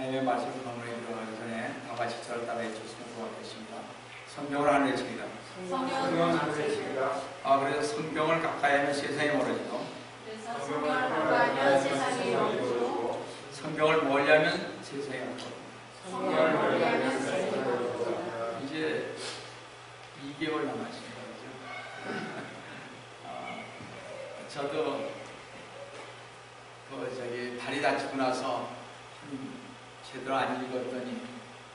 하나님의 말씀을 본문에 들어가기 전에 다 같이 저를 따라해 주시면 고맙겠습니다. 성경을 하는 것입니다. 성경을 하는 것입니다. 그래서 성경을 가까이 하면 세상이 멀어지고, 성경을 가까이 세상이 멀어지고, 성경을 멀리 하면 세상이 멀어지고, 성경을 멀리 하면 세상이 멀어지고. 이제 2개월 남았습니다. 저도 다리 다치고 나서 제대로 안 읽었더니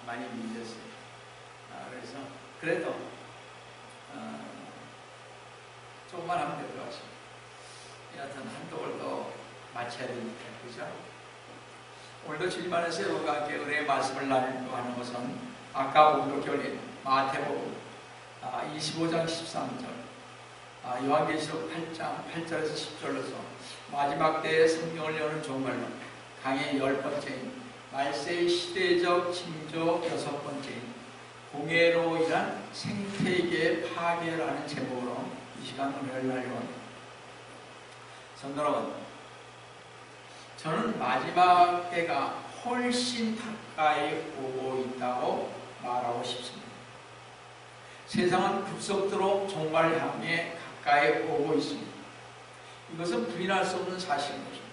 많이 밀렸어요. 그래서 그래도 조금만 하면 될 것 같습니다. 여하튼 한동을 더 마쳐야 되니까, 그죠? 오늘도 주님 안에서 여러분과 함께 은혜의 말씀을 나누려고 하는 것은 아까 오늘도 결린 마태복음 25장 13절, 요한계시록 8장 8절에서 10절로서 마지막 때에 성경을 여는 종말론 강의 10번째인 말세의 시대적 징조 6번째인 공예로 인한 생태계 파괴라는 제목으로 이 시간 은혜를 나누려고 합니다. 성도 여러분, 저는 마지막 때가 훨씬 가까이 오고 있다고 말하고 싶습니다. 세상은 급속도로 종말을 향해 가까이 오고 있습니다. 이것은 부인할 수 없는 사실인 것입니다.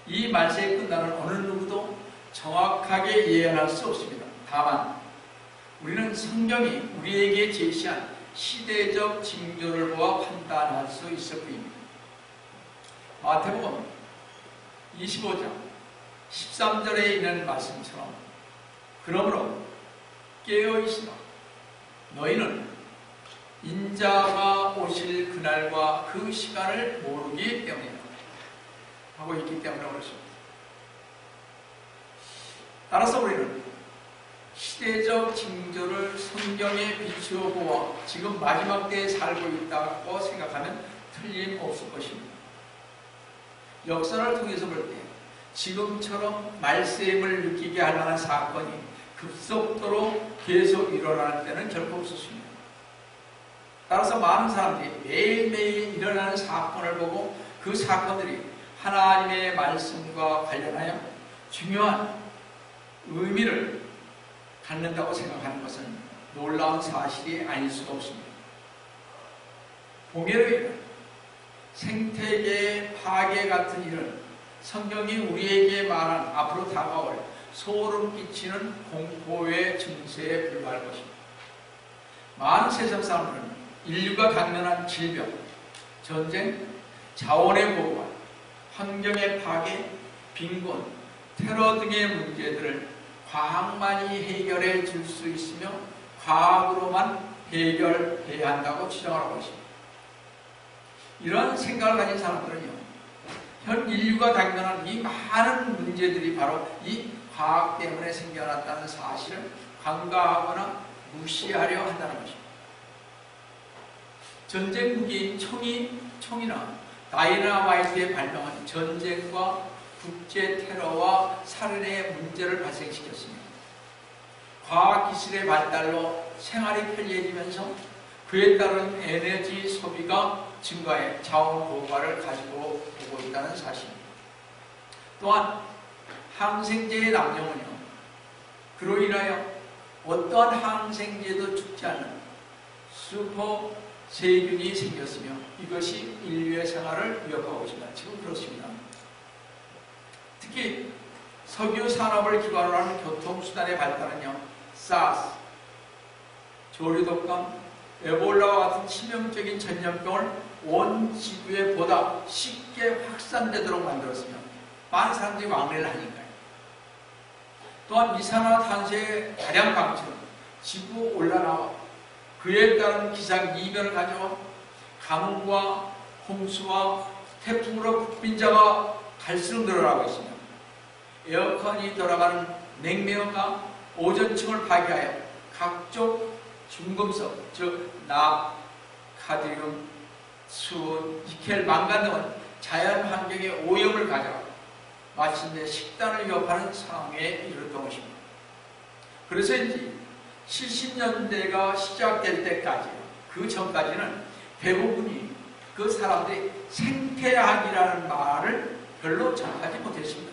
이 말세에 끝나는 어느 누구도 정확하게 예언할 수 없습니다. 다만 우리는 성경이 우리에게 제시한 시대적 징조를 보아 판단할 수 있을 뿐입니다. 마태복음 25장 13절에 있는 말씀처럼 그러므로 깨어있으라. 너희는 인자가 오실 그날과 그 시간을 모르기 때문이다 하고 있기 때문에 그렇습니다. 따라서 우리는 시대적 징조를 성경에 비추어 보아 지금 마지막 때에 살고 있다고 생각하면 틀림없을 것입니다. 역사를 통해서 볼 때 지금처럼 말세임을 느끼게 할 만한 사건이 급속도로 계속 일어나는 때는 결코 없었습니다. 따라서 많은 사람들이 매일매일 일어나는 사건을 보고 그 사건들이 하나님의 말씀과 관련하여 중요한 의미를 갖는다고 생각하는 것은 놀라운 사실이 아닐 수가 없습니다. 공예로 인한 생태계 파괴 같은 일은 성경이 우리에게 말한 앞으로 다가올 소름 끼치는 공포의 증세에 불과할 것입니다. 많은 세상 사람들은 인류가 당면한 질병, 전쟁, 자원의 고갈, 환경의 파괴, 빈곤, 테러 등의 문제들을 과학만이 해결해 줄 수 있으며 과학으로만 해결해야 한다고 주장하고 있습니다. 이런 생각을 가진 사람들은요, 현 인류가 당면한 이 많은 문제들이 바로 이 과학 때문에 생겨났다는 사실을 간과하거나 무시하려 한다는 것입니다. 전쟁 무기인 총이나 다이너마이트의 발명은 전쟁과 국제 테러와 살인의 문제를 발생시켰습니다. 과학기술의 발달로 생활이 편리해지면서 그에 따른 에너지 소비가 증가해 자원 고갈을 가지고 오고 있다는 사실입니다. 또한 항생제의 남용은요, 그로 인하여 어떠한 항생제도 죽지 않는 슈퍼 세균이 생겼으며 이것이 인류의 생활을 위협하고 있습니다. 지금 그렇습니다. 특히 석유 산업을 기반으로 하는 교통수단의 발달은요, 사스, 조류독감, 에볼라와 같은 치명적인 전염병을 온 지구에 보다 쉽게 확산되도록 만들었으며 많은 사람들이 왕래를 하니까요. 또한 이산화탄소의 다량 방출은 지구 온난화와 그에 따른 기상 이변을 가져와 가뭄과 홍수와 태풍으로 국빈자가 갈수록 늘어나고 있습니다. 에어컨이 돌아가는 냉매연과 오존층을 파괴하여 각종 중금속, 즉 납, 카드뮴, 수은, 니켈, 망간 등은 자연 환경에 오염을 가져와 마침내 식단을 위협하는 상황에 이르렀던 것입니다. 그래서인지 70년대가 시작될 때까지, 그 전까지는 대부분이 그 사람들이 생태학이라는 말을 별로 접하지 못했습니다.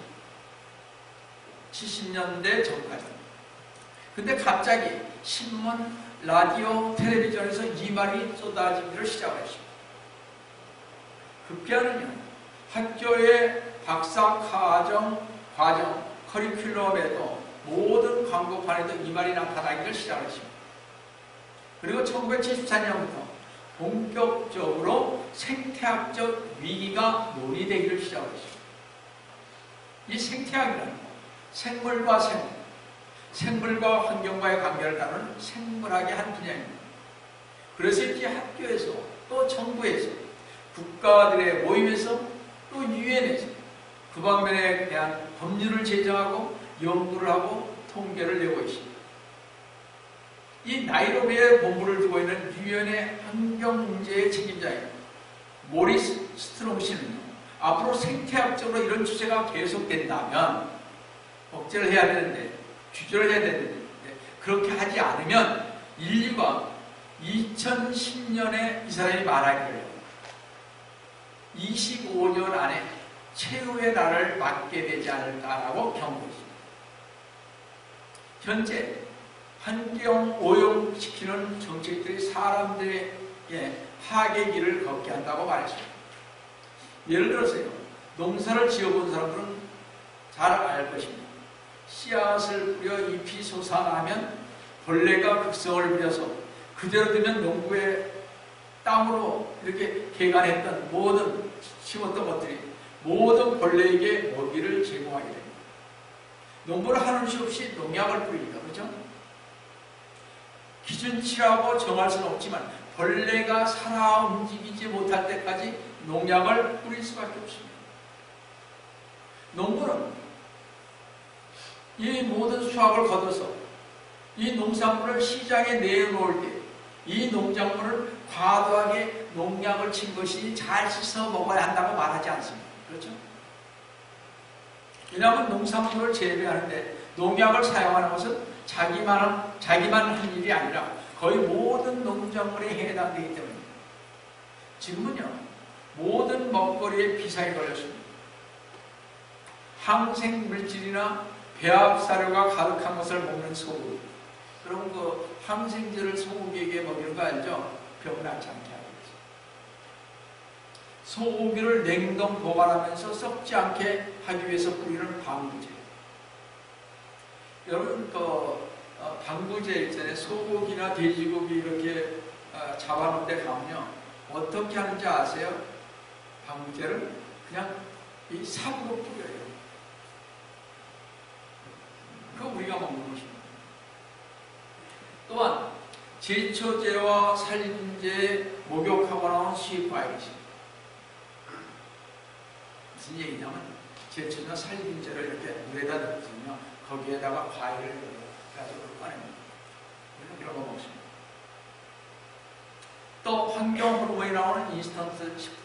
70년대 전까지. 근데 갑자기 신문, 라디오, 텔레비전에서 이 말이 쏟아지기를 시작했습니다. 급기야는요, 학교의 박사 과정, 커리큘럼에도 모든 광고판에도 이 말이 나타나기를 시작했습니다. 그리고 1974년부터 본격적으로 생태학적 위기가 논의되기를 시작했습니다. 이 생태학이라는 것, 생물과 생물, 생물과 환경과의 관계를 다루는 생물학의 한 분야입니다. 그래서 이제 학교에서 또 정부에서 국가들의 모임에서 또 유엔에서 그 방면에 대한 법률을 제정하고 연구를 하고 통계를 내고 있습니다. 이 나이로비에 본부를 두고 있는 유엔의 환경문제의 책임자인 모리스 스트롱 씨는요, 앞으로 생태학적으로 이런 주제가 계속된다면 억제를 해야 되는데, 규제를 해야 되는데, 그렇게 하지 않으면 인류가 2010년에 이 사람이 말하기를 25년 안에 최후의 날을 맞게 되지 않을까라고 경고했습니다. 현재 환경 오염시키는 정책들이 사람들의 파괴의 길을 걷게 한다고 말했습니다. 예를 들어서요, 농사를 지어본 사람들은 잘 알 것입니다. 씨앗을 뿌려 잎이 솟아나면 벌레가 극성을 부려서 그대로 두면 농부의 땅으로 이렇게 개간했던 모든 심었던 것들이 모든 벌레에게 먹이를 제공하게 됩니다. 농부는 하는 수 없이 농약을 뿌립니다. 그렇죠? 기준치라고 정할 수는 없지만 벌레가 살아 움직이지 못할 때까지 농약을 뿌릴 수밖에 없습니다. 농부는 이 모든 수확을 거둬서 이 농산물을 시장에 내놓을 때 이 농작물을 과도하게 농약을 친 것이 잘 씻어 먹어야 한다고 말하지 않습니다. 그렇죠? 왜냐하면 농산물을 재배하는데 농약을 사용하는 것은 자기만 한 일이 아니라 거의 모든 농작물에 해당되기 때문입니다. 지금은요, 모든 먹거리에 비상이 걸렸습니다. 항생물질이나 배합사료가 가득한 것을 먹는 소고기. 그럼 그 항생제를 소고기에게 먹이는 거 알죠? 병나지 않게 하기 위해서. 소고기를 냉동 보관하면서 썩지 않게 하기 위해서 뿌리는 방부제. 여러분, 방부제 있잖아요. 소고기나 돼지고기 이렇게 잡아놓은 데 가면요, 어떻게 하는지 아세요? 방부제를 그냥 이 삽으로 뿌려요. 그거 우리가 먹는 것입니다. 또한 제초제와 살균제에 목욕하고 나온 수입과일이십니다. 무슨 얘기냐면 제초제나 살균제를 이렇게 물에다 넣거든요. 거기에다가 과일을 가지고 꺼냅니다. 이런 거 먹습니다. 또 환경 호르몬이 나오는 인스턴트 식품,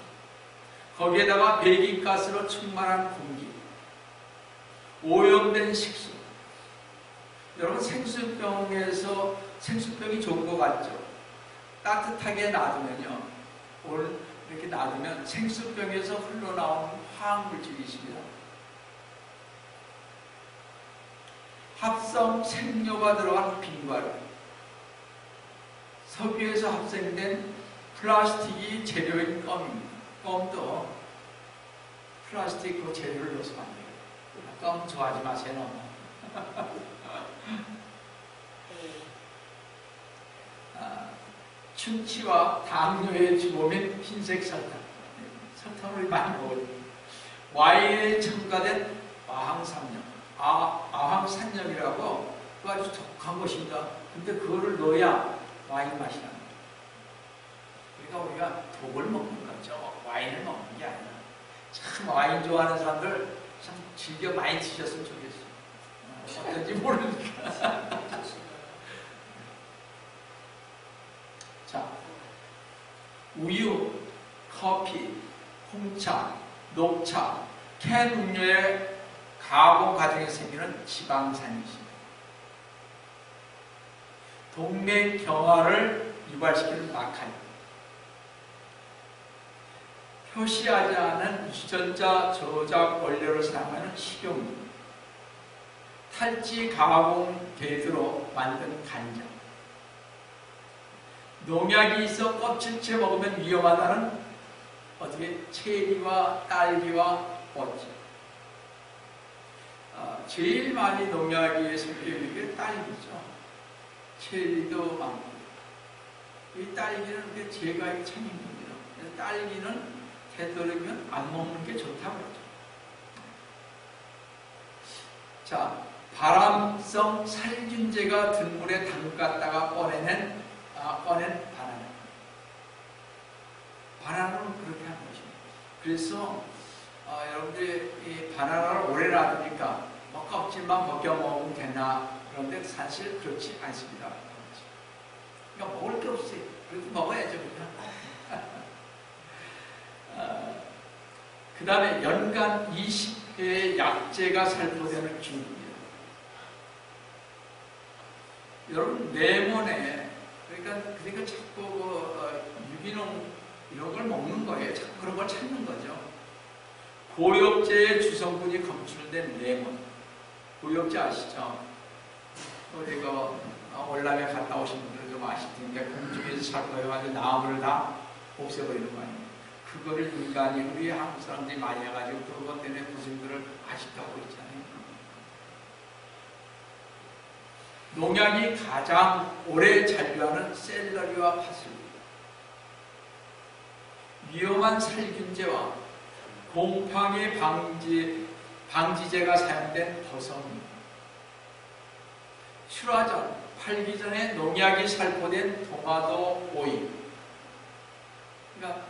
거기에다가 배기가스로 충만한 공기, 오염된 식수. 여러분, 생수병이 좋은 것 같죠? 따뜻하게 놔두면요, 이렇게 놔두면 생수병에서 흘러나오는 화학물질이 있습니다. 합성 생료가 들어간 빙과류, 석유에서 합성된 플라스틱이 재료인 껌입니다. 껌도 플라스틱 그 재료를 넣어서 만들어요. 껌 좋아하지 마세요, 너무. 춘치와 당뇨의 주범인 흰색 설탕, 설탕을 많이 먹어요. 와인에 첨가된 아황산염, 아황산염이라고 그 아주 독한 것입니다. 근데 그거를 넣어야 와인 맛이 납니다. 그러니까 우리가 독을 먹는 거죠. 와인을 먹는 게 아니라. 참 와인 좋아하는 사람들 참 즐겨 많이 드셨으면 좋겠어요. 어떤지 모르니까. 자, 우유, 커피, 홍차, 녹차, 캔 음료의 가공 과정에서 생기는 지방산이 있습니다. 동맥경화를 유발시키는 마카린, 표시하지 않은 유전자 저작 원료를 사용하는 식용유, 탈지 가공 계획으로 만든 간장. 농약이 있어 껍질째 먹으면 위험하다는 어떻게 체리와 딸기와 오렌지. 제일 많이 농약이 섞여 있는 게 딸기죠. 체리도 많고. 이 딸기는 그 제거하기 참 힘듭니다. 그래서 딸기는 되도록이면 안 먹는 게 좋다고 그러죠. 자, 발암성 살균제가 든 물에 담갔다가 꺼낸 바나나. 바나나는 그렇게 하는 것입니다. 그래서 여러분들이 이 바나나를 오래 놔두니까 뭐 껍질만 벗겨 먹으면 되나? 그런데 사실 그렇지 않습니다. 그러니까 먹을 게 없어요. 그래도 먹어야죠. 그 다음에 연간 20회의 약재가 살포되는 중입니다. 여러분, 레몬에, 그러니까 자꾸 유기농 이런 걸 먹는 거예요. 자꾸 그런 걸 찾는 거죠. 고엽제의 주성분이 검출된 레몬. 고엽제 아시죠? 우리 월남에 갔다 오신 분들 좀 아실 텐데, 공중에서 살포해가지고 나무를 다 없애버리는 거 아니에요. 그거를 인간이, 우리 한국 사람들이 많이 해가지고 그것 때문에 무슨들을 아직도 하고 있잖아요. 농약이 가장 오래 잔류하는 샐러리와 파슬리, 위험한 살균제와 곰팡이 방지제가 사용된 버섯입니다. 출하전, 팔기 전에 농약이 살포된 토마토 오일. 그러니까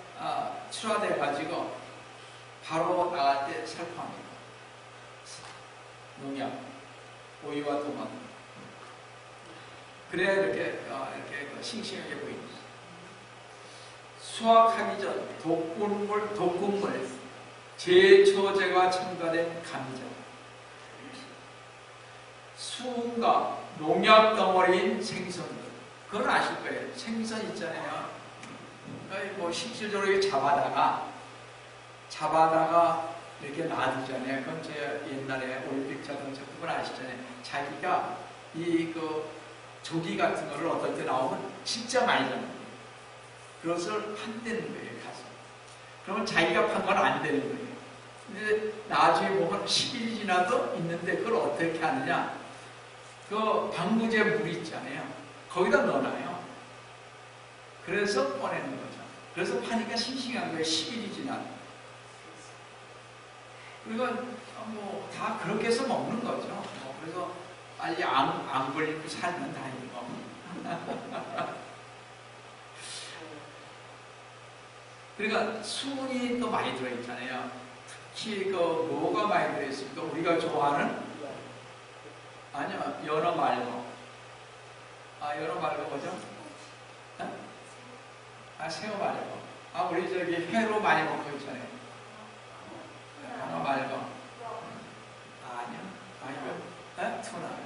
출하돼가지고 바로 나갈 때 살포합니다. 농약, 오이와 토마토. 그래야 이렇게 싱싱하게 보입니다. 수확하기 전 독극물, 제초제가 첨가된 감정, 수은과 농약 덩어리인 생선들. 그건 아실 거예요. 생선 있잖아요. 뭐 실질적으로 이렇게 잡아다가 이렇게 놔두잖아요. 그건 제 옛날에 올림픽 자동차 그걸 아시잖아요. 자기가 조기 같은 거를 어떨 때 나오면 진짜 많이 잡는 거예요. 그것을 판대는 거예요, 가서. 그러면 자기가 판 건 안 되는 거예요. 근데 나중에 보면 10일이 지나도 있는데 그걸 어떻게 하느냐? 그 방부제 물 있잖아요. 거기다 넣어놔요. 그래서 꺼내는 거죠. 그래서 파니까 싱싱한 거예요. 10일이 지나도. 그러니까 뭐 다 그렇게 해서 먹는 거죠. 그래서 빨리 안 걸리고 살면 다행이고. 그러니까 수분이 또 많이 들어있잖아요. 특히 뭐가 많이 들어있습니까? 우리가 좋아하는 아니요, 연어 말고. 연어 말고 뭐죠? 새우 말고. 우리 저기 회로 많이 먹고 있잖아요. 연어 말고. 아니요, 투나.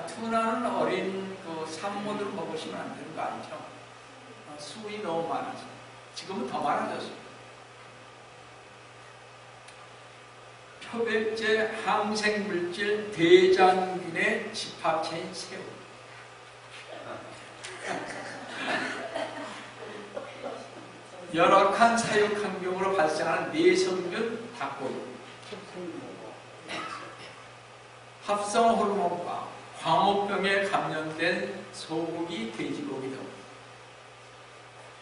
투나는 어린 산모들 먹으시면 안 되는 거 아니죠? 수분이 너무 많아서. 지금은 더 많아졌어요. 표백제 항생물질 대장균의 집합체인 새우. 열악한 사육 환경으로 발생하는 내성균 닭고기. 합성 호르몬과 광우병에 감염된 소고기, 돼지고기 등.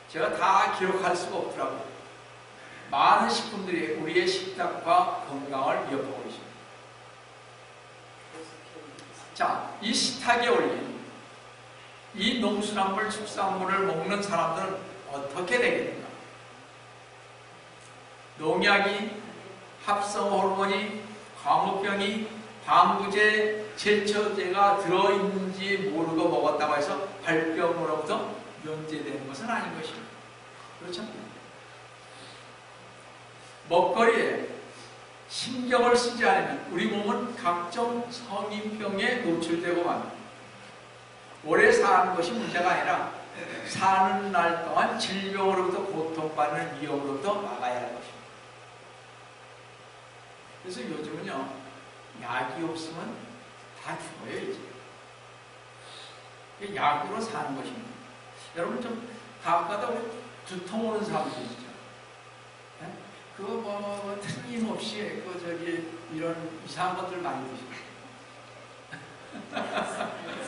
제가 다 기록할 수가 없더라고요. 많은 식품들이 우리의 식탁과 건강을 위협하고 있습니다. 자, 이 식탁에 올린 이 농수산물, 축산물을 먹는 사람들은 어떻게 되겠는가? 농약이, 합성 호르몬이, 광우병이, 방부제, 제초제가 들어있는지 모르고 먹었다고 해서 발병으로부터 면제되는 것은 아닌 것입니다. 그렇죠? 먹거리에 신경을 쓰지 않으면 우리 몸은 각종 성인병에 노출되고 맙니다. 오래 사는 것이 문제가 아니라 사는 날 동안 질병으로부터 고통받는 위험으로부터 막아야 할 것입니다. 그래서 요즘은요, 약이 없으면 다 죽어요, 이제. 약으로 사는 것입니다. 여러분 좀 가끔가다 두통 오는 사람들 있죠. 네? 그거 틀림없이 이런 이상한 것들 많이 드시죠.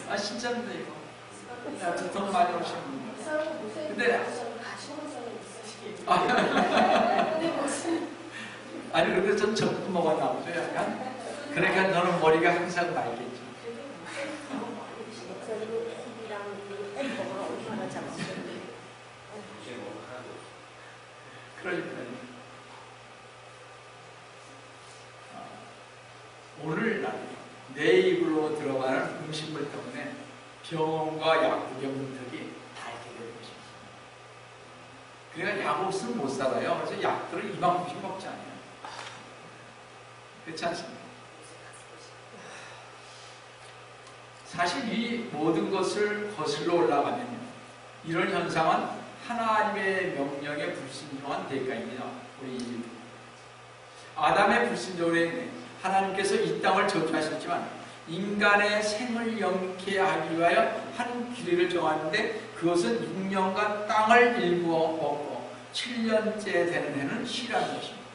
아, 진짜입니다, 이거. 야, 두통 많이 오시는 분들. 근데, 아니, 근데 좀 적금 먹었나 보죠, 약간. 그러니까 너는 머리가 항상 맑겠죠. 그러니까요. 오늘날 내 입으로 들어가는 음식물 때문에 병원과 약국의 다 있게 되는 것입니다. 그러니까 약 없으면 못 살아요. 그래서 약들을 이만큼씩 먹지 않아요. 그렇지 않습니까? 사실 이 모든 것을 거슬러 올라가면요, 이런 현상은 하나님의 명령에 불순종한 대가입니다. 우리 인류. 아담의 불순종으로 인해 하나님께서 이 땅을 저주하셨지만 인간의 생을 영케 하기 위하여 한 규례를 정하는데, 그것은 6년간 땅을 일구어 먹고 7년째 되는 해는 쉬라는 것입니다.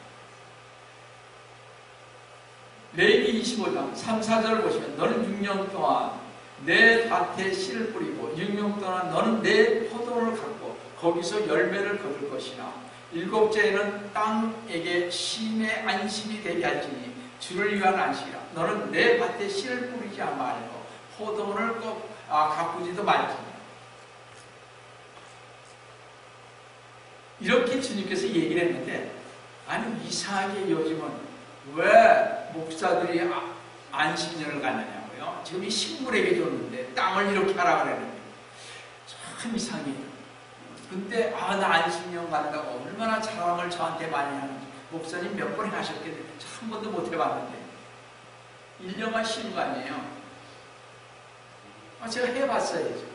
레위기 25장 3, 4절을 보시면 너는 6년 동안 내 밭에 씨를 뿌리고 6년 동안 너는 내 포도를 갖고 거기서 열매를 거둘 것이나 7째에는 땅에게 쉼의 안식이 되게 할지니 주를 위한 안식이라. 너는 내 밭에 씨를 뿌리지 말고 포도를 꼭 가꾸지도 말지. 이렇게 주님께서 얘기를 했는데, 아니 이상하게 요즘은 왜 목사들이 안식년을 갖느냐고요. 지금 이 식물에게 줬는데 땅을 이렇게 하라 그랬는데 참 이상해요. 근데 나 안식년 간다고 얼마나 자랑을 저한테 많이 하는지. 목사님 몇 번이나 하셨겠는데 한 번도 못 해봤는데 1년만 쉬는 거 아니에요? 제가 해봤어야죠.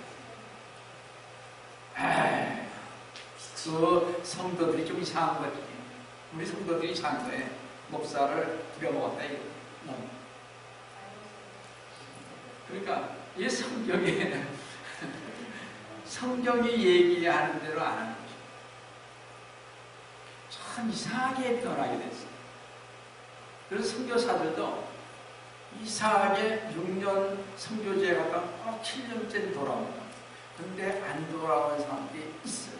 그 성도들이 좀 이상한 거지. 우리 성도들이 이상한 거예요. 목사를 부려먹었다 이거. 그러니까 이 성경이 얘기하는 대로 안 하는 거죠. 참 이상하게 변하게 됐어요. 그래서 선교사들도 이상하게 6년 선교지에 갔다 7년째 돌아옵니다. 근데 안 돌아오는 사람들이 있어요.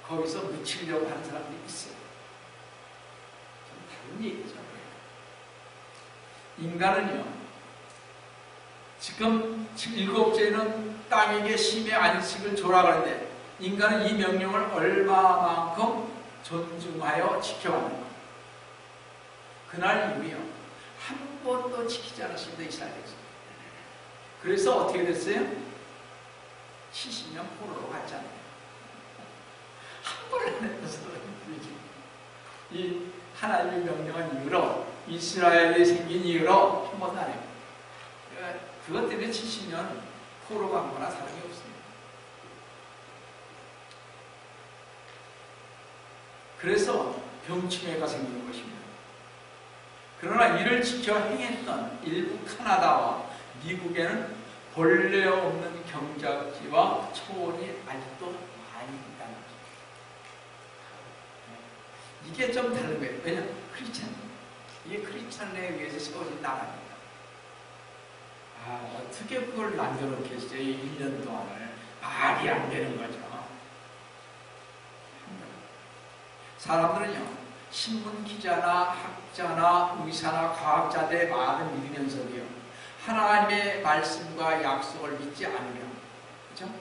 거기서 묻히려고 하는 사람들이 있어요. 좀 다른 얘기죠. 인간은요, 지금 7째는 땅에게 쉼의 안식을 줘라 그러는데, 인간은 이 명령을 얼마만큼 존중하여 지켜왔는가. 그날 이후에요, 한 번도 지키지 않았습니다. 이스라엘에서. 그래서 어떻게 됐어요? 70년 포로로 갔잖아요. 한 번을 안 했어요. 이 하나님의 명령한 이후로, 이스라엘이 생긴 이후로 한 번도 안 해요. 그것 때문에 70년 포로 간 거나 사람이 없습니다. 그래서 병충해가 생기는 것입니다. 그러나 이를 지켜 행했던 일부 카나다와 미국에는 본래 없는 경작지와 초원이 아직도 많이 있다는 거죠. 이게 좀 다른 거예요. 왜냐하면 크리스찬. 이게 크리스찬에 의해서 세워진 나라입니다. 어떻게 그걸 남겨놓겠어요? 1년 동안을. 말이 안 되는 거죠. 사람들은요, 신문 기자나 학자나 의사나 과학자들의 말을 믿으면서도요, 하나님의 말씀과 약속을 믿지 않으려. 그렇죠?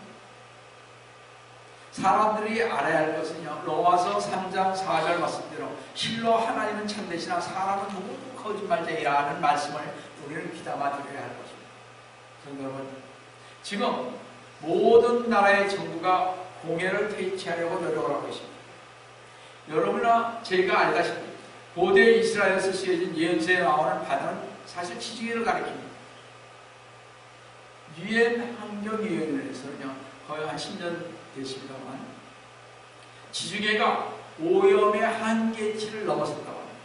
사람들이 알아야 할 것은요, 로마서 3장 4절 말씀대로 실로 하나님은 참되시나 사람은 누구 거짓말쟁이라는 말씀을 우리는 귀담아 들어야 할 것입니다. 성도 여러분, 지금 모든 나라의 정부가 공해를 퇴치하려고 노력을 하고 있습니다. 여러분이나 제가 알다시피 고대 이스라엘에서 쓰여진 예언서에 나오는 바다는 사실 지중해를 가리킵니다. 유엔 환경위원회에서는요, 거의 한 10년 됐습니다만 지중해가 오염의 한계치를 넘어섰다고 합니다.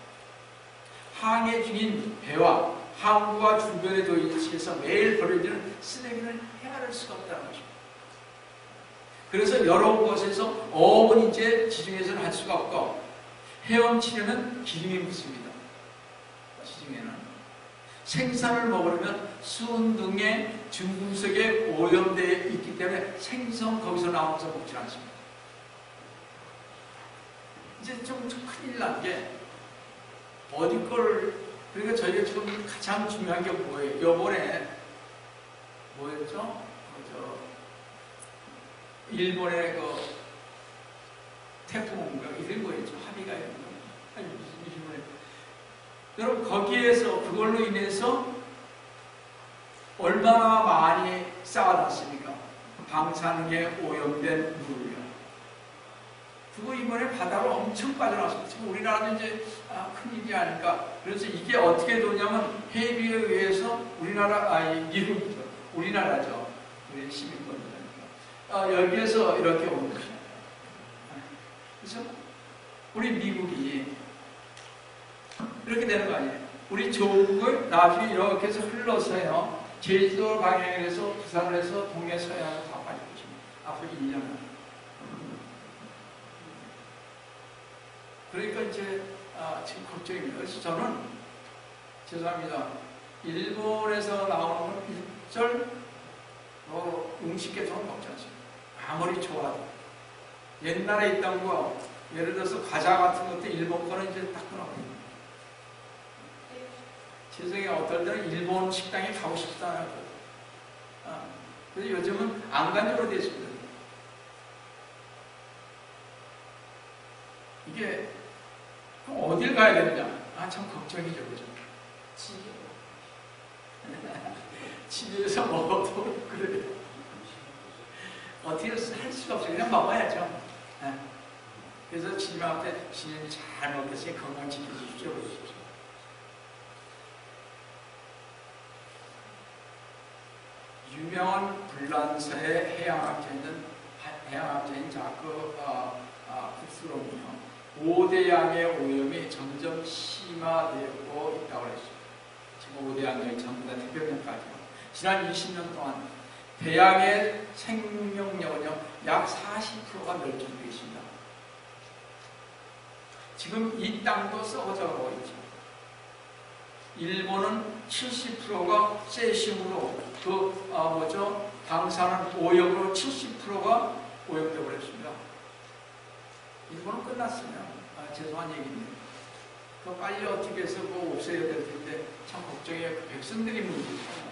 항해 중인 배와 항구와 주변의 도시에서 매일 버려지는 쓰레기를 헤아릴 수가 없다는 것입니다. 그래서 여러 곳에서 어업은 이제 지중해에서는 할 수가 없고 헤엄치려는 기둥이 묻습니다. 지중해는 생선을 먹으려면 수은 등의 중금속에 오염되어 있기 때문에 생선 거기서 나와서 먹지 않습니다. 이제 좀 큰일 난 게 어디 걸, 그러니까 저희가 지금 가장 중요한 게 뭐예요? 요번에 뭐였죠? 일본의 그 태풍인가 이런 거였죠. 합의가 있는 거. 아니 무슨 일본에. 여러분 거기에서 그걸로 인해서 얼마나 많이 쌓아놨습니까? 방사능에 오염된 물을요. 그거 이번에 바다로 엄청 빠져나왔습니다. 지금 우리나라도 이제 큰일이 아닐까. 그래서 이게 어떻게 되냐면 해비에 의해서 미국이죠. 우리나라죠. 우리 시민권이니까. 여기에서 이렇게 오는 것이에요. 그래서 우리 미국이 이렇게 되는 거 아니에요. 우리 조국을 나중에 이렇게 해서 흘러서요. 제주도 방향에서 부산에서 동해 서해안으로 다 빠질 것입니다. 앞으로 1년은. 그러니까 이제 지금 걱정입니다. 그래서 저는 죄송합니다. 일본에서 나오는 건 일절 음식에 저는 먹지 않습니다. 아무리 좋아도 옛날에 있던 거 예를 들어서 과자 같은 것도 일본 거는 이제 딱 끊어버립니다. 세상에 어떨 때는 일본 식당에 가고 싶다. 그래서 요즘은 안 간 지로 됐습니다. 이게 그럼 어딜 가야 되느냐? 참 걱정이죠, 그죠? 집에서 먹어도 그래. 어떻게 할 수가 없어요. 그냥 먹어야죠. 그래서 주님한테 주님 잘 먹겠으니 건강 지켜주십시오. 유명한 불란서의 해양학자인 자크 푸스롬이요. 5대 양의 오염이 점점 심화되고 있다고 했습니다. 지금 5대 양의 전부 다 대표명까지요. 지난 20년 동안 대양의 생명력은요, 약 40%가 멸종되어 있습니다. 지금 이 땅도 썩어져 가고 있죠. 일본은 70%가 세슘으로 방사능 오염으로 70%가 오염되어 버렸습니다. 일본은 끝났으면 죄송한 얘기입니다. 그 빨리 어떻게 해서 그거 없애야 될 텐데 참 걱정해요. 그 백성들이 문제죠.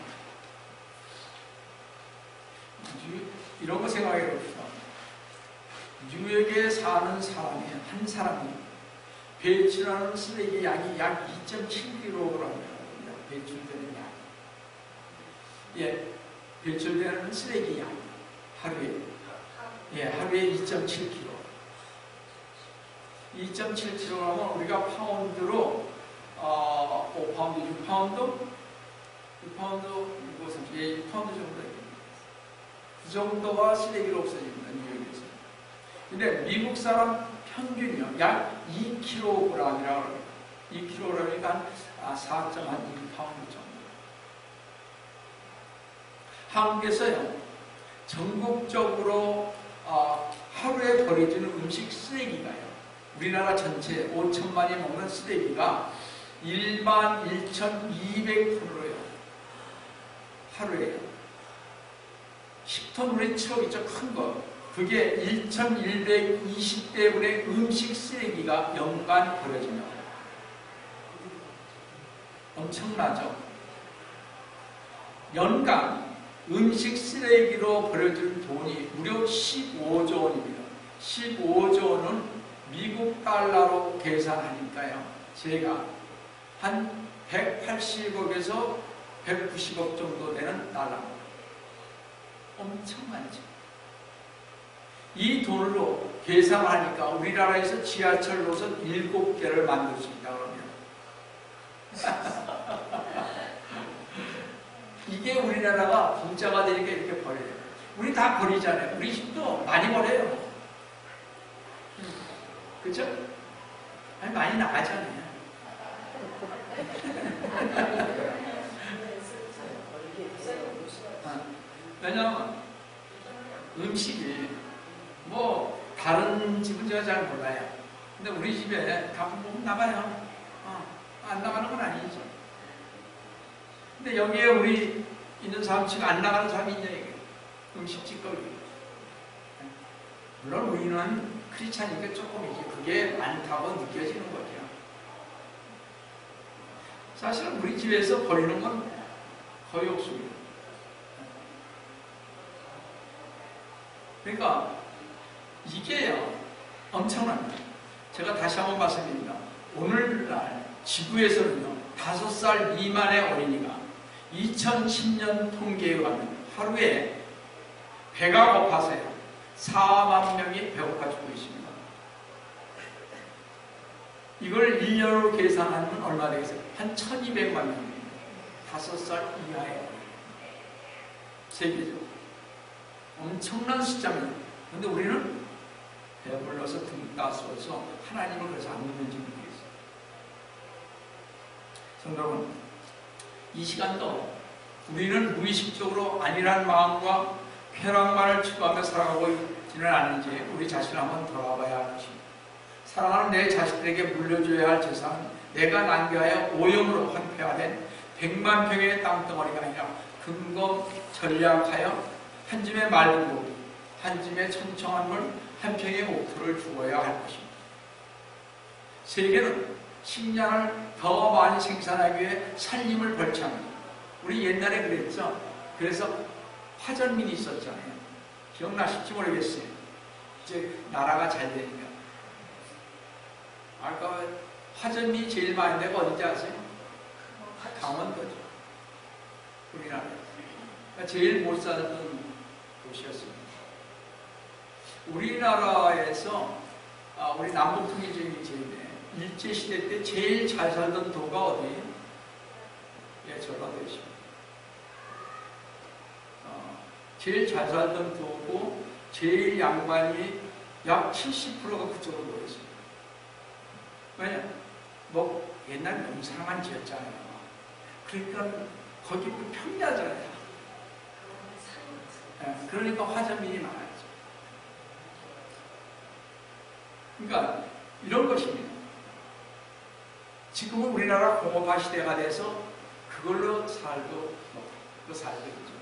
이런 거 생각해 봅시다. 뉴욕에 사는 사람이 한 사람이 배출하는 쓰레기 양이 약 2.7kg입니다. 배출되는 양. 예, 배출되는 쓰레기 양 하루에. 예, 하루에 2.7kg. 2.7kg라면 우리가 파운드로 5파운드, 6파운드? 6파운드 정도. 그 정도가 쓰레기로 없어집니다. 뉴욕에서. 근데 미국 사람 평균이요. 약 2kg이라고 합니다. 2kg이니까 4.1파운드 정도. 한국에서요. 전국적으로 하루에 버려지는 음식 쓰레기가요. 우리나라 전체 5천만이 먹는 쓰레기가 11,200톤으로요. 하루에요. 10톤 우리 추억 있죠? 큰 거. 그게 1,120대분의 음식 쓰레기가 연간 버려집니다. 엄청나죠? 연간 음식 쓰레기로 버려지는 돈이 무려 15조 원입니다. 15조 원은 미국 달러로 계산하니까요. 제가 한 180억에서 190억 정도 되는 달러입니다. 엄청 많죠. 이 돈으로 계산하니까 우리나라에서 지하철 노선 7개를 만들 수 있다 그러면 이게 우리나라가 부자가 되니까 이렇게 버려요. 우리 다 버리잖아요. 우리 집도 많이 버려요. 그죠? 아니 많이 나가잖아요. 왜냐하면 음식이 뭐 다른 집은 제가 잘 몰라요. 근데 우리 집에 가끔 보면 나가요. 안 나가는 건 아니죠. 근데 여기에 우리 있는 사람 지금 안 나가는 사람이 있냐 이게. 음식 찌꺼기. 물론 우리는 크리스찬이니까 조금 이제 그게 많다고 느껴지는 거죠. 사실은 우리 집에서 버리는 건 거의 없습니다. 그러니까 이게요 엄청납니다. 제가 다시 한번 말씀드립니다. 오늘날 지구에서는요 5살 미만의 어린이가 2010년 통계에 의하면 하루에 배가 고파서요 4만 명이 배고파 죽고 있습니다. 이걸 1년으로 계산하면 얼마 되겠어요? 한 1200만 명입니다. 5살 이하의 어린이. 세계적으로 엄청난 숫자입니다. 그런데 우리는 배불러서 등 따스워서 하나님을 그래서 안 믿는지 모르겠어요. 성도 여러분, 이 시간도 우리는 무의식적으로 아니란 마음과 쾌락만을 추구하며 살아가고 있지는 않은지 우리 자신을 한번 돌아봐야 할 것입니다. 사랑하는 내 자식들에게 물려줘야 할 재산은 내가 낭비하여 오염으로 황폐화된 100만 평의 땅덩어리가 아니라 금검 전략하여 한 줌의 맑은 고기, 한 줌의 청청한 물, 한 평의 옥토를 주어야 할 것입니다. 세계는 식량을 더 많이 생산하기 위해 살림을 벌창합니다. 우리 옛날에 그랬죠. 그래서 화전민이 있었잖아요. 기억나실지 모르겠어요. 이제 나라가 잘 되니까. 아까 화전민이 제일 많은 데가 어딘지 아세요? 강원도죠. 우리나라에. 그러니까 제일 못 살던 도시였습니다. 우리나라에서 우리 남북통일전이 제일 일제시대 때 제일 잘 살던 도가 어디예요? 예, 전라도였습니다. 제일 잘 살던 도고 제일 양반이 약 70%가 그쪽으로 모였습니다. 왜냐? 뭐 옛날 농사만 지었잖아요. 그러니까 거기 평야잖아요. 예, 그러니까 화전민이 많았죠. 그러니까 이런 것입니다. 지금은 우리나라 공업화 시대가 돼서 그걸로 살고 먹고 살고 있죠.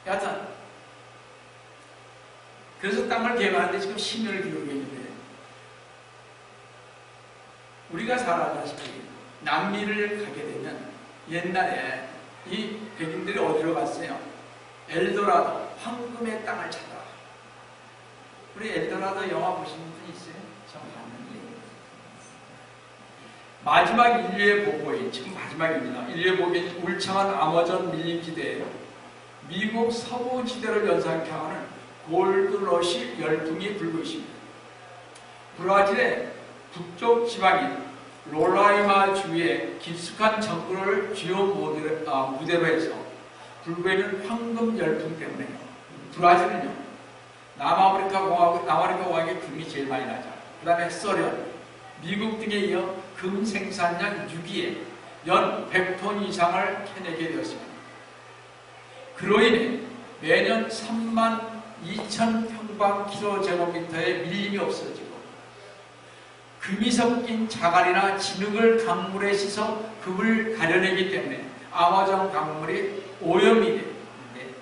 여하튼 그래서 땅을 개발하는데 지금 심혈을 기울이고 있는데 우리가 살아가시기 남미를 가게 되면 옛날에 이 백인들이 어디로 갔어요? 엘도라도, 황금의 땅을 찾아. 우리 엘도라도 영화 보신 분 있어요? 저 봤는데. 마지막 인류의 보고인, 지금 마지막입니다. 인류의 보고인 울창한 아마존 밀림지대에 미국 서부지대를 연상케 하는 골드러시 열풍이 불고 있습니다. 브라질의 북쪽 지방인 로라이마 주의 깊숙한 정글을 주요 무대로 해서 불고 있는 황금 열풍 때문에 브라질은요 남아프리카 공화국의 금이 제일 많이 나죠. 그 다음에 소련, 미국 등에 이어 금 생산량 6위에 연 100톤 이상을 캐내게 되었습니다. 그로 인해 매년 3만 2천 평방킬로제곱미터의 밀림이 없어지고 금이 섞인 자갈이나 진흙을 강물에 씻어 금을 가려내기 때문에 아마존 강물이 오염이 되는데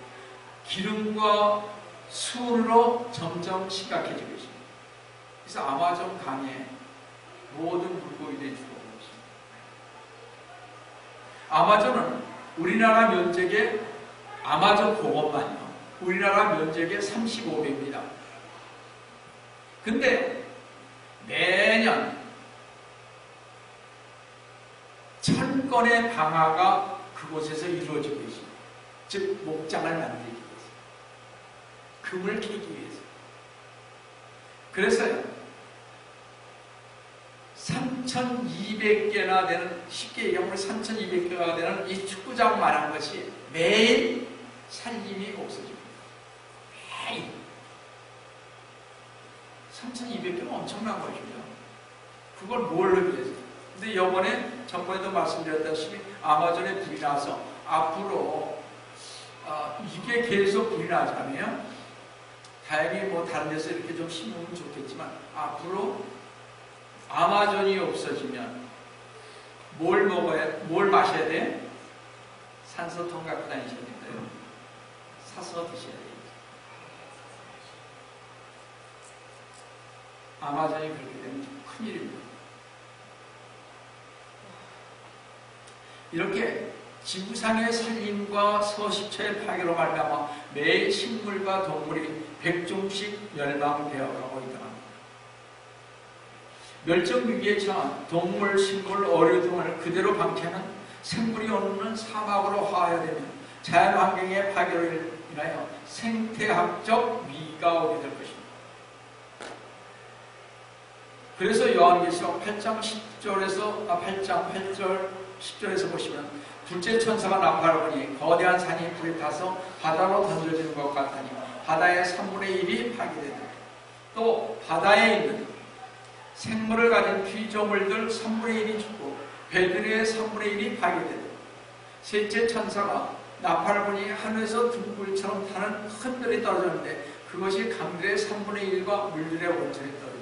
기름과 수로 점점 심각해지고 있습니다. 그래서 아마존 강에 모든 물고기들이 죽어가고 있습니다. 아마존은 우리나라 면적의 아마존 공원만요. 우리나라 면적의 35배입니다. 근데 매년 1000건의 방화가 그곳에서 이루어지고 있습니다. 즉 목장을 만들기 위해서, 금을 캐기 위해서. 그래서요 3200개나 되는, 쉽게 얘기하면 3200개가 되는 이 축구장만한 것이 매일 살림이 없어집니다. 매일 3200개는 엄청난 것이죠. 그걸 뭘로 위해서? 근데 이번에 전번에도 말씀드렸다시피 아마존에 불이 나서 앞으로 이게 계속 불이 나잖아요. 다행히 뭐 다른 데서 이렇게 좀 심으면 좋겠지만 앞으로 아마존이 없어지면 뭘 마셔야 돼? 산소통 갖고 다니셔야 된다요. 사서 드셔야 돼요. 아마존이 그렇게 되면 큰일입니다. 이렇게 지구상의 산림과 서식처의 파괴로 말미암아 매일 식물과 동물이 100종씩 멸망되어 가고 있다. 멸종 위기에 처한 동물, 식물, 어류 등을 그대로 방치하는 생물이 없는 사막으로 화하되며 자연환경의 파괴로 인하여 생태학적 위기가 오게 될 것입니다. 그래서 요한계시록 8장 10절에서 보시면 둘째 천사가 나팔을 부니 거대한 산이 불에 타서 바다로 던져지는 것 같다니 바다의 3분의 1이 파괴되다. 또 바다에 있는 생물을 가진 피조물들 3분의 1이 죽고 배들의 3분의 1이 파괴되다. 셋째 천사가 나팔을 부니 하늘에서 등불처럼 타는 큰 별이 떨어졌는데 그것이 강들의 3분의 1과 물들의 온천에 떨어졌다.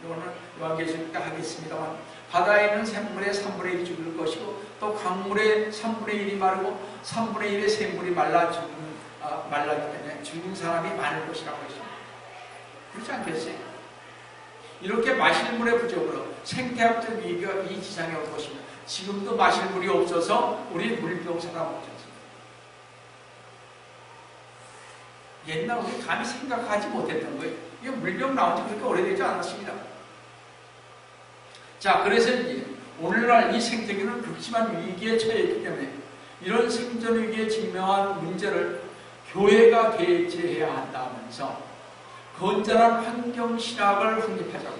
이거는 요한계시록 때 하겠습니다만 바다에 있는 생물의 3분의 1이 죽을 것이고 또 강물의 3분의 1이 마르고 3분의 1의 생물이 말라기 때문에 죽는 사람이 많을 것이라고 했습니다. 그렇지 않겠어요? 이렇게 마실 물의 부족으로 생태학적 위기가 이 지상에 올 것입니다. 지금도 마실 물이 없어서 우리 물병 살아먹지 않습니다. 옛날 우리 감히 생각하지 못했던 거예요. 이게 물병 나온 지 그렇게 오래되지 않았습니다. 자, 그래서 이제 오늘날 이 생태계는 극심한 위기에 처해 있기 때문에 이런 생존 위기에 직면한 문제를 교회가 대체해야 한다면서 건전한 환경신학을 확립하자고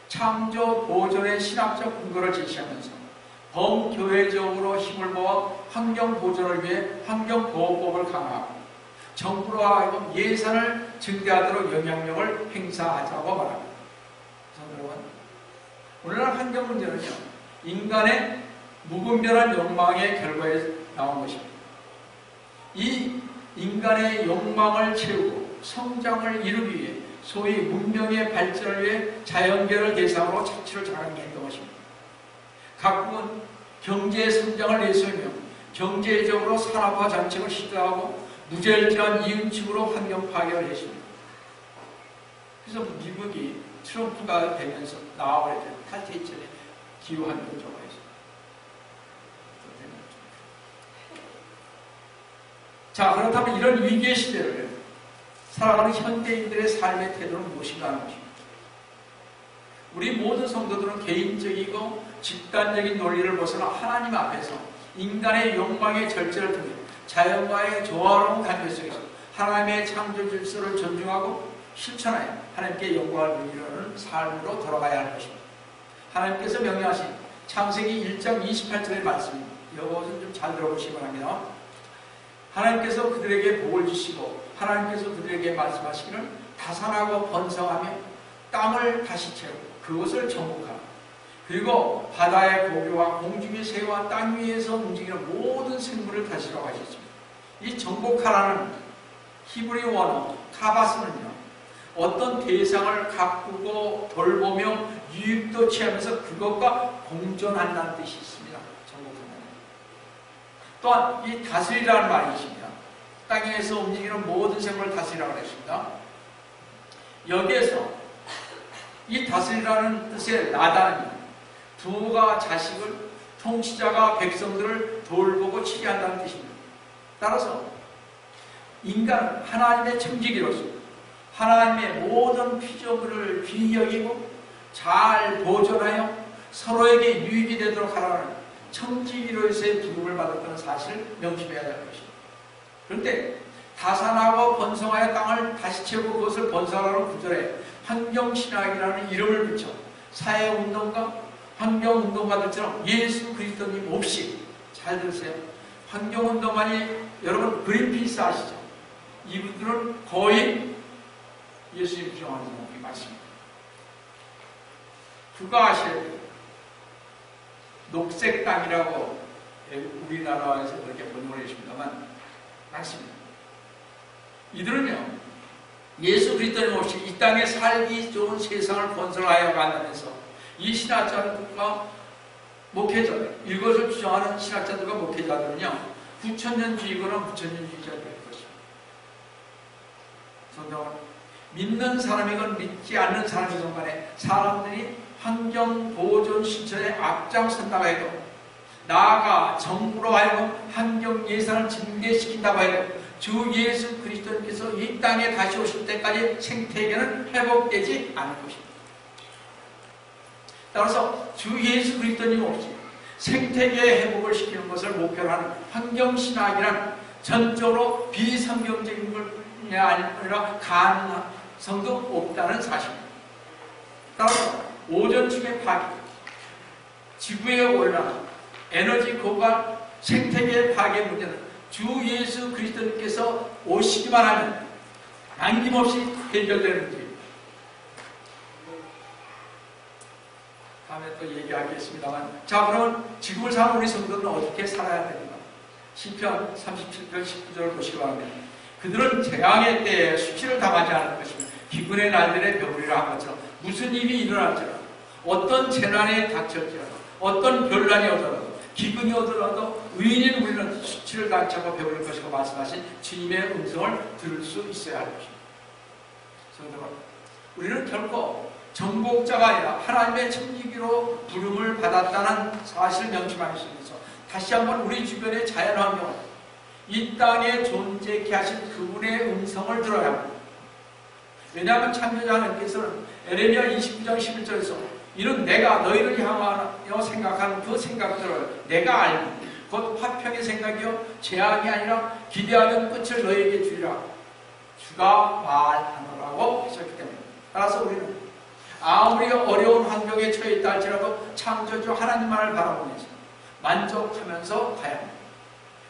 창조 보존의 신학적 근거를 제시하면서 범교회적으로 힘을 모아 환경보존을 위해 환경보호법을 강화하고 정부로 하여금 예산을 증대하도록 영향력을 행사하자고 말합니다. 여러분, 오늘날 환경 문제는요, 인간의 무분별한 욕망의 결과에 나온 것입니다. 이 인간의 욕망을 채우고 성장을 이루기 위해 소위 문명의 발전을 위해 자연계를 대상으로 착취를 장악했던 것입니다. 각국은 경제 성장을 내세우며 경제적으로 산업화 정책을 시도하고 무절제한 이윤축으로 환경 파괴를 했습니다. 그래서 미국이 트럼프가 되면서 나와버렸죠. 탈퇴했잖아요. 기후환경적으로 해서. 자, 그렇다면 이런 위기의 시대를 살아가는 현대인들의 삶의 태도는 무엇인가 하는 것입니다. 우리 모든 성도들은 개인적이고 집단적인 논리를 벗어나 하나님 앞에서 인간의 욕망의 절제를 통해 자연과의 조화로운 관계 속에서 하나님의 창조 질서를 존중하고 실천하여 하나님께 영광을 이루는 삶으로 돌아가야 할 것입니다. 하나님께서 명령하신 창세기 1장 28절의 말씀입니다. 이것은 좀 잘 들어보시기 바랍니다. 하나님께서 그들에게 복을 주시고 하나님께서 그들에게 말씀하시기를 다산하고 번성하며 땅을 다시 채우고 그것을 정복하라. 그리고 바다의 고기와 공중의 새와 땅 위에서 움직이는 모든 생물을 다시라고 하셨습니다. 이 정복하라는 히브리 원어 카바스는요, 어떤 대상을 가꾸고 돌보며 유익도 취하면서 그것과 공존한다는 뜻이 있습니다. 정복한다는. 또한 이 다스리라는 말이 있습니다. 땅에서 움직이는 모든 생물을 다스리라고 했습니다. 여기에서 이 다스리라는 뜻의 나다는 부모가 자식을, 통치자가 백성들을 돌보고 치리한다는 뜻입니다. 따라서 인간은 하나님의 청지기로서 하나님의 모든 피조물을 귀히 여기고 잘 보존하여 서로에게 유익이 되도록 하라는 청지기로서의 부름을 받았다는 사실을 명심해야 할 것입니다. 그런데 다산하고 번성하여 땅을 다시 채우고 그것을 번성하라는 구절에 환경신학이라는 이름을 붙여 사회운동가, 환경운동가들처럼 예수 그리스도님 없이, 잘 들으세요, 환경운동가니 여러분 그린피스 아시죠? 이분들은 거의 예수님 부정하는 사람이 맞습니다. 그거 아셔야 돼요. 녹색 땅이라고 우리나라에서 그렇게 번역을 했습니다만 맞습니다. 이들은요, 예수 그리스도님 없이 이 땅에 살기 좋은 세상을 건설하여 간다면서 이 신학자들과 목회자, 이것을 주장하는 신학자들과 목회자들은요, 9,000년주의거나 9,000년주의자들일 것입니다. 성경은 믿는 사람이건 믿지 않는 사람이건 간에 사람들이 환경 보존 실천에 앞장선다고 해도, 나아가 정부로 하여금 환경 예산을 증대시킨다고 해도 주 예수 그리스도님께서 이 땅에 다시 오실 때까지 생태계는 회복되지 않을 것입니다. 따라서 주 예수 그리스도님 없이 생태계 회복을 시키는 것을 목표로 하는 환경신학이란 전적으로 비성경적인 것이 아니라 가능성도 없다는 사실입니다. 따라서 오존층의 파괴, 지구의 온난화, 에너지 고갈, 생태계 파괴 문제는 주 예수 그리스도님께서 오시기만 하면 남김없이 해결되는 문제입니다. 다음에 또 얘기하겠습니다만, 자, 그러면 지금을 사는 우리 성도는 어떻게 살아야 됩니까? 시편 37편 19절을 보시기 바랍니다. 그들은 재앙의 때에 수치를 당하지 않을 것이며 기근의 날들에 배부리라 한 것처럼 무슨 일이 일어날지라도, 어떤 재난에 닥칠지라도, 어떤 변란이 오더라도, 기근이 오더라도 의인인 우리는 수치를 당치 않고 배부를 것이고 말씀하신 주님의 음성을 들을 수 있어야 할 것입니다. 성도들, 우리는 결코 정복자가 아니라 하나님의 청지기로 부름을 받았다는 사실을 명심하시면서 다시 한번 우리 주변의 자연환경을, 이 땅에 존재케 하신 그분의 음성을 들어야 합니다. 왜냐하면 참여자 하나님께서는 에레미야 29장 11절에서 이는 내가 너희를 향하여 생각하는 그 생각들을 내가 알고 곧 화평의 생각이요 재앙이 아니라 기대하는 끝을 너희에게 주리라 주가 말하노라고 하셨기 때문입니다. 따라서 우리는 아무리 어려운 환경에 처해 있다 할지라도 창조주 하나님만을 바라보면서 만족하면서 가야 합니다.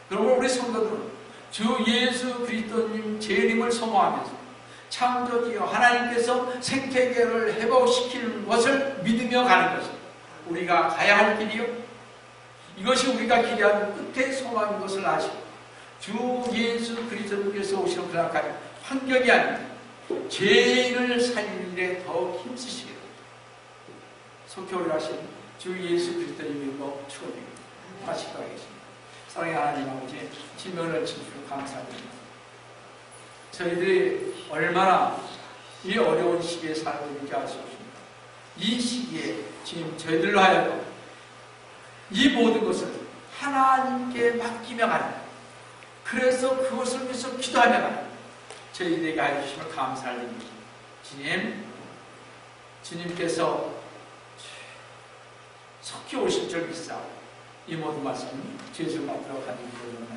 그러므로 우리 성도들은 주 예수 그리스도님 재림을 소망하면서 창조주여 하나님께서 생태계를 회복시키는 것을 믿으며 가는 것입니다. 우리가 가야 할 길이요, 이것이 우리가 기대하는 끝의 소망인 것을 아시고 주 예수 그리스도님께서 오시는 그날까지 환경이 아니라 죄인을 살리는 일에 더욱 힘쓰시기를 속히 하신 주 예수 그리스도님 이름으로 축원드립니다. 마치도록 하겠습니다. 사랑의 하나님 아버지, 지명을 주시고 감사드립니다. 저희들이 얼마나 이 어려운 시기에 살고 있는지 알 수 없습니다. 이 시기에 지금 저희들로 하여금 이 모든 것을 하나님께 맡기며 가는, 그래서 그것을 위해서 기도하며 가는 저희들에게 하여 주시면 감사드립니다. 주님께서 속히 오실 줄 믿사오니 이 모든 말씀 주의 좀 받도록 하는 것입니다.